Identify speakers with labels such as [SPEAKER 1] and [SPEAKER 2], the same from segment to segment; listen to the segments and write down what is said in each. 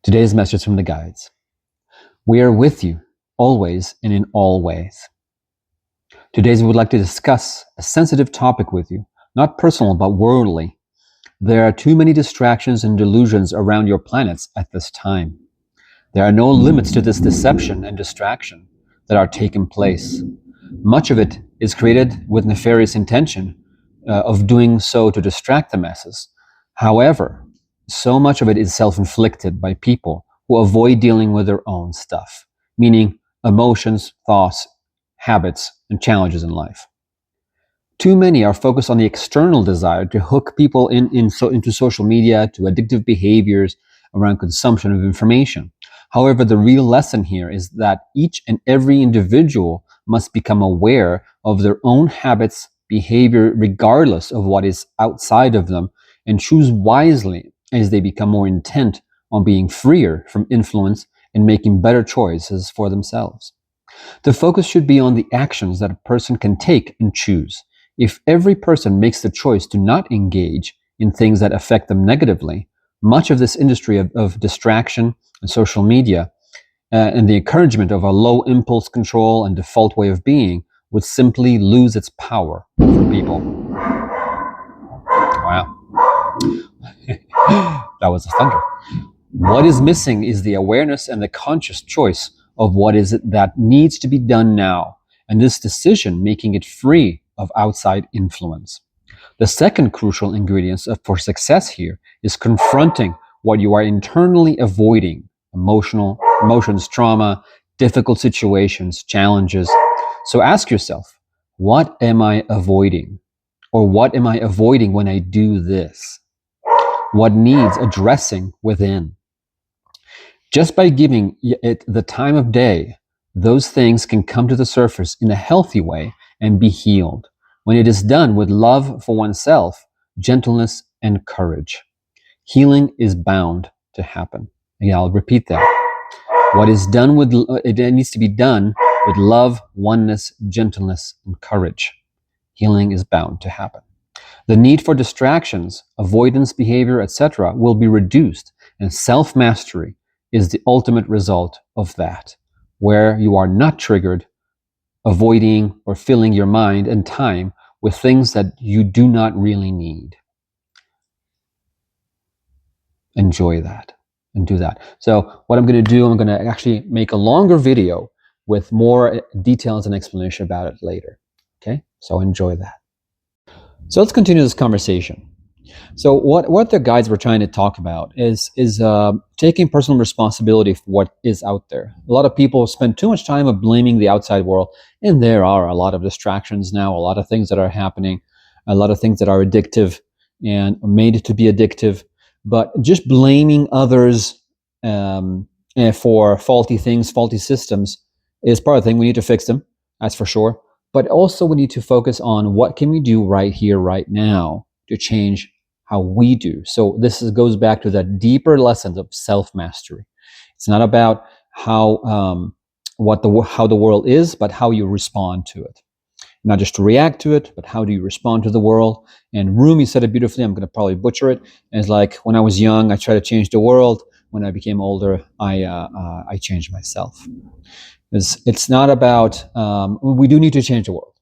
[SPEAKER 1] Today's message from the guides. We are with you, always and in all ways. Today we would like to discuss a sensitive topic with you, not personal but worldly. There are too many distractions and delusions around your planets at this time. There are no limits to this deception and distraction that are taking place. Much of it is created with nefarious intention of doing so to distract the masses. However, so much of it is self-inflicted by people who avoid dealing with their own stuff, meaning emotions, thoughts, habits, and challenges in life. Too many are focused on the external desire to hook people into social media, to addictive behaviors around consumption of information. However, the real lesson here is that each and every individual must become aware of their own habits, behavior, regardless of what is outside of them, and choose wisely as they become more intent on being freer from influence and making better choices for themselves. The focus should be on the actions that a person can take and choose. If every person makes the choice to not engage in things that affect them negatively, much of this industry of distraction and social media and the encouragement of a low impulse control and default way of being would simply lose its power over people. Wow. That was a thunder. What is missing is the awareness and the conscious choice of what is it that needs to be done now, and this decision making it free of outside influence. The second crucial ingredient for success here is confronting what you are internally avoiding: emotions, trauma, difficult situations, challenges. So ask yourself, what am I avoiding? Or what am I avoiding when I do this? What needs addressing within? Just by giving it the time of day, those things can come to the surface in a healthy way and be healed when it is done with love for oneself, gentleness, and courage. Healing is bound to happen. Again, I'll repeat that. What is done with it needs to be done with love, oneness, gentleness, and courage. Healing is bound to happen. The need for distractions, avoidance behavior, etc. will be reduced, and self-mastery is the ultimate result of that, where you are not triggered, avoiding or filling your mind and time with things that you do not really need. Enjoy that and do that. So what I'm going to do, I'm going to actually make a longer video with more details and explanation about it later. Okay, so enjoy that. So let's continue this conversation. So what the guides were trying to talk about is taking personal responsibility for what is out there. A lot of people spend too much time of blaming the outside world, and there are a lot of distractions now, a lot of things that are happening, a lot of things that are addictive and made to be addictive. But just blaming others for faulty things, faulty systems is part of the thing. We need to fix them, that's for sure. But also we need to focus on what can we do right here, right now to change how we do. So this goes back to that deeper lessons of self-mastery. It's not about how the world is, but how you respond to it. Not just to react to it, but how do you respond to the world? And Rumi said it beautifully. I'm going to probably butcher it. And it's like, when I was young, I tried to change the world. When I became older, I changed myself. It's not about, we do need to change the world.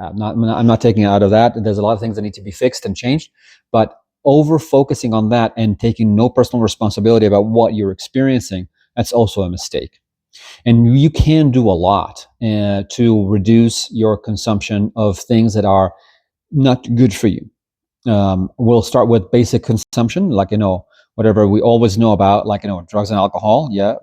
[SPEAKER 1] I'm not taking it out of that. There's a lot of things that need to be fixed and changed, but over focusing on that and taking no personal responsibility about what you're experiencing, that's also a mistake. And you can do a lot to reduce your consumption of things that are not good for you. We'll start with basic consumption, like, whatever we always know about, like, drugs and alcohol. Yeah,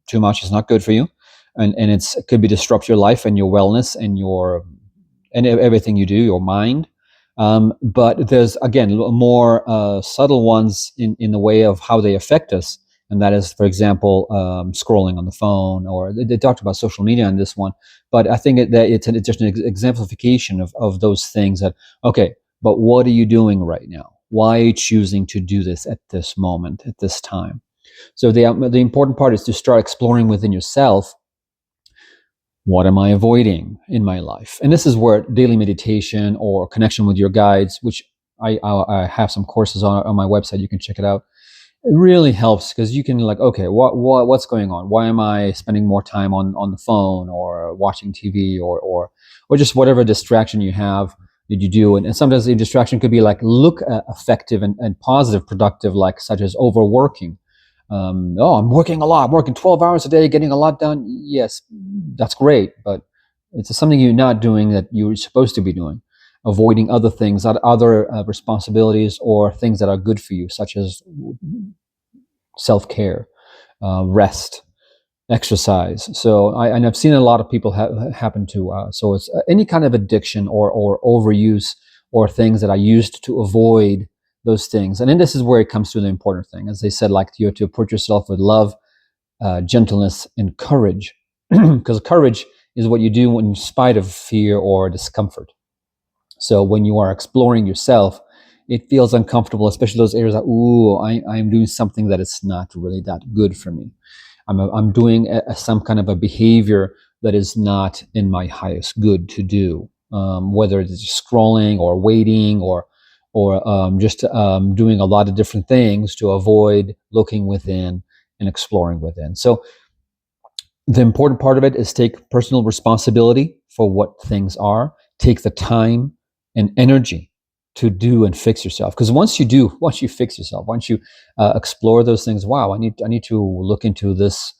[SPEAKER 1] too much is not good for you. And it could be disrupt your life and your wellness and everything you do, your mind. But there's, again, more subtle ones in the way of how they affect us. And that is, for example, scrolling on the phone, or they talked about social media in this one. But I think that it's just an exemplification of those things that, okay, but what are you doing right now? Why are you choosing to do this at this moment, at this time? So the important part is to start exploring within yourself. What am I avoiding in my life? And this is where daily meditation or connection with your guides, which I have some courses on my website, you can check it out, it really helps because you can like, okay, what's going on? Why am I spending more time on the phone or watching TV or just whatever distraction you have did you do? And sometimes the distraction could be like look effective and positive, productive, like such as overworking. Oh, I'm working a lot. I'm working 12 hours a day, getting a lot done. Yes, that's great, but it's something you're not doing that you're supposed to be doing. Avoiding other things, other responsibilities, or things that are good for you, such as self-care, rest, exercise. So and I've seen a lot of people happen to. So it's any kind of addiction or overuse or things that I used to avoid those things. And then this is where it comes to the important thing. As they said, like you have to approach yourself with love, gentleness, and courage. Because courage is what you do in spite of fear or discomfort. So when you are exploring yourself, it feels uncomfortable, especially those areas that, ooh, I'm doing something that is not really that good for me. I'm doing some kind of a behavior that is not in my highest good to do, whether it's scrolling or waiting or just doing a lot of different things to avoid looking within and exploring within. So the important part of it is take personal responsibility for what things are, take the time and energy to do and fix yourself. Because once you fix yourself, once you explore those things, wow, I need to look into this,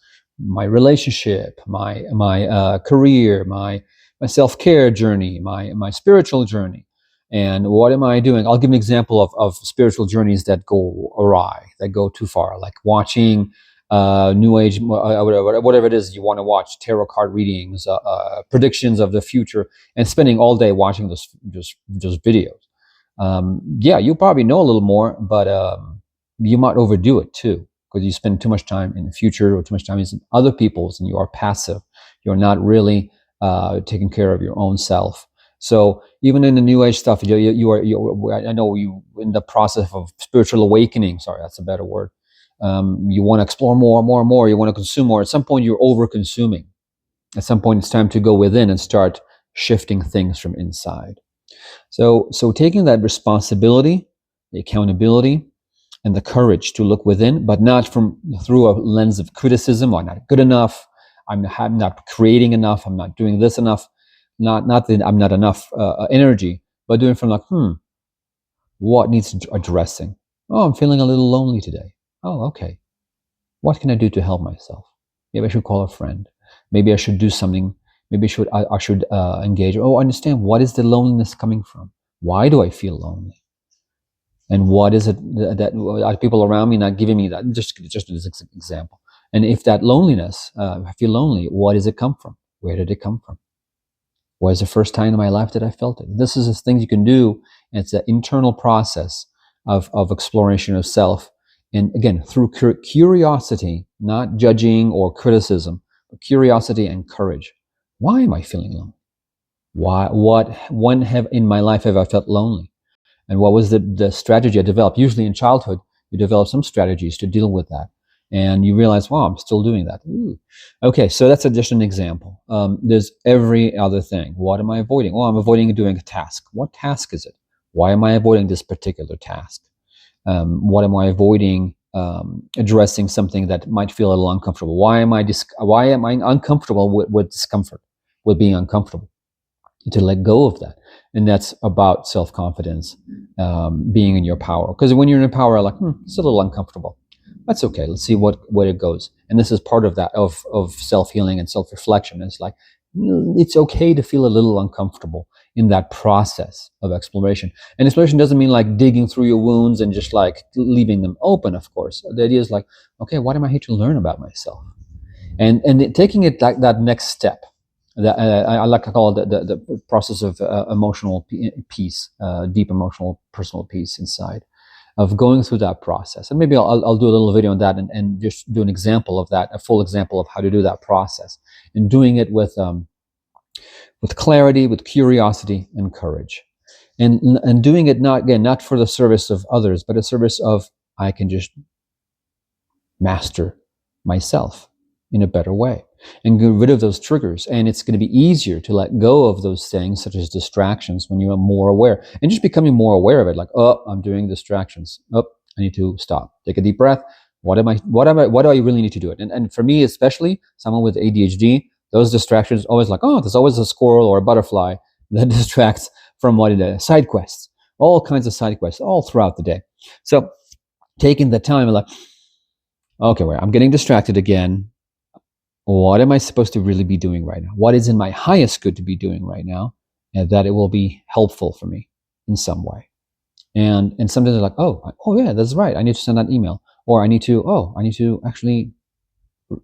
[SPEAKER 1] my relationship, my career, my self-care journey, my spiritual journey. And what am I doing? I'll give an example of spiritual journeys that go awry, that go too far, like watching new age, whatever it is you want to watch, tarot card readings, predictions of the future, and spending all day watching those just videos. Yeah, you probably know a little more, but you might overdo it too because you spend too much time in the future or too much time in other people's, and you are passive. You're not really taking care of your own self. So even in the new age stuff, I know you in the process of spiritual awakening. Sorry, that's a better word. You want to explore more and more and more. You want to consume more. At some point, you're over consuming. At some point, it's time to go within and start shifting things from inside. So taking that responsibility, the accountability, and the courage to look within, but not through a lens of criticism. I'm not good enough. I'm not creating enough. I'm not doing this enough. Not that I'm not enough energy, but doing from like, what needs addressing? Oh, I'm feeling a little lonely today. Oh, okay. What can I do to help myself? Maybe I should call a friend. Maybe I should do something. Maybe I should engage. Oh, understand, what is the loneliness coming from? Why do I feel lonely? And what is it that are people around me not giving me that? Just as an example. And if that loneliness, I feel lonely, what does it come from? Where did it come from? What is the first time in my life that I felt it? This is things you can do. And it's an internal process of exploration of self. And again, through curiosity, not judging or criticism, but curiosity and courage. Why am I feeling lonely? When in my life have I felt lonely? And what was the strategy I developed? Usually in childhood, you develop some strategies to deal with that. And you realize, wow, I'm still doing that. Ooh. Okay, so that's just an example. There's every other thing. What am I avoiding? Well, I'm avoiding doing a task. What task is it? Why am I avoiding this particular task? What am I avoiding addressing something that might feel a little uncomfortable? Why am I uncomfortable with discomfort, with being uncomfortable? To let go of that. And that's about self-confidence, being in your power. Because when you're in power, like, it's a little uncomfortable. That's okay. Let's see where it goes. And this is part of that, of self-healing and self-reflection. It's like, it's okay to feel a little uncomfortable in that process of exploration. And exploration doesn't mean like digging through your wounds and just like leaving them open, of course. The idea is like, okay, what am I here to learn about myself? And taking it like that next step. That I like to call it the process of emotional peace, deep emotional personal peace inside, of going through that process. And maybe I'll do a little video on that and just do an example of that, a full example of how to do that process, and doing it with clarity, with curiosity and courage, and doing it not for the service of others, but a service of I can just master myself in a better way and get rid of those triggers. And it's going to be easier to let go of those things such as distractions when you're more aware, and just becoming more aware of it. Like, oh, I'm doing distractions. Oh, I need to stop, take a deep breath. What do I really need to do it? And for me, especially someone with ADHD, those distractions always like, oh, there's always a squirrel or a butterfly that distracts from what it is. Side quests, all kinds of side quests, all throughout the day. So taking the time, like, okay, wait, I'm getting distracted again. What am I supposed to really be doing right now? What is in my highest good to be doing right now? And that it will be helpful for me in some way. And sometimes they're like, oh yeah, that's right. I need to send that email, or I need to actually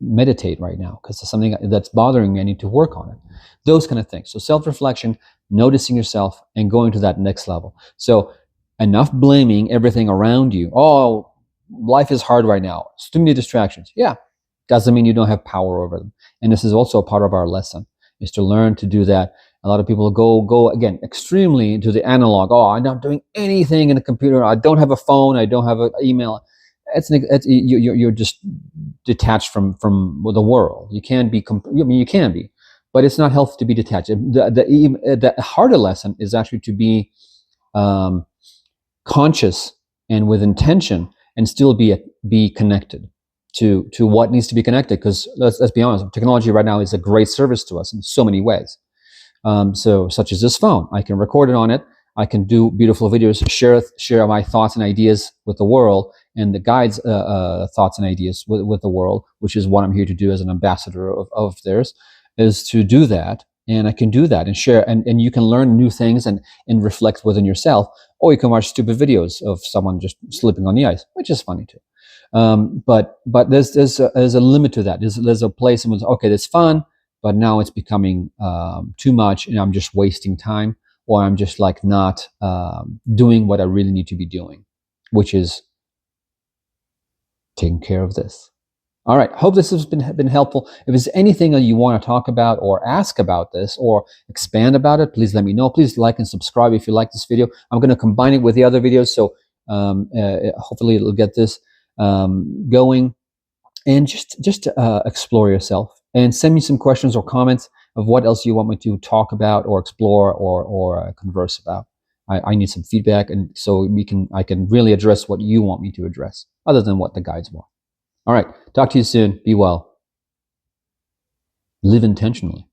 [SPEAKER 1] meditate right now because there's something that's bothering me. I need to work on it. Those kind of things. So self-reflection, noticing yourself, and going to that next level. So enough blaming everything around you. Oh, life is hard right now. It's too many distractions. Yeah, doesn't mean you don't have power over them. And this is also a part of our lesson, is to learn to do that. A lot of people go again extremely into the analog. Oh, I'm not doing anything in a computer. I don't have a phone. I don't have an email. You're just detached from the world. You can't be. You can be, but it's not healthy to be detached. The harder lesson is actually to be conscious and with intention, and still be connected to what needs to be connected. Because let's be honest, technology right now is a great service to us in so many ways. So such as this phone, I can record it on it. I can do beautiful videos, share my thoughts and ideas with the world, and the guides' thoughts and ideas with the world, which is what I'm here to do as an ambassador of theirs, is to do that. And I can do that and share, and you can learn new things and reflect within yourself, or you can watch stupid videos of someone just slipping on the ice, which is funny too. But there's a limit to that. There's a place in which, okay, that's fun, but now it's becoming too much, and I'm just wasting time, or I'm just like not doing what I really need to be doing, which is taking care of this. All right, hope this has been helpful. If there's anything that you want to talk about or ask about this or expand about it, please let me know. Please like and subscribe if you like this video. I'm going to combine it with the other videos, so hopefully it'll get this going. And just explore yourself, and send me some questions or comments of what else you want me to talk about or explore or converse about. I need some feedback, and so I can really address what you want me to address, other than what the guides want. All right, talk to you soon. Be well. Live intentionally.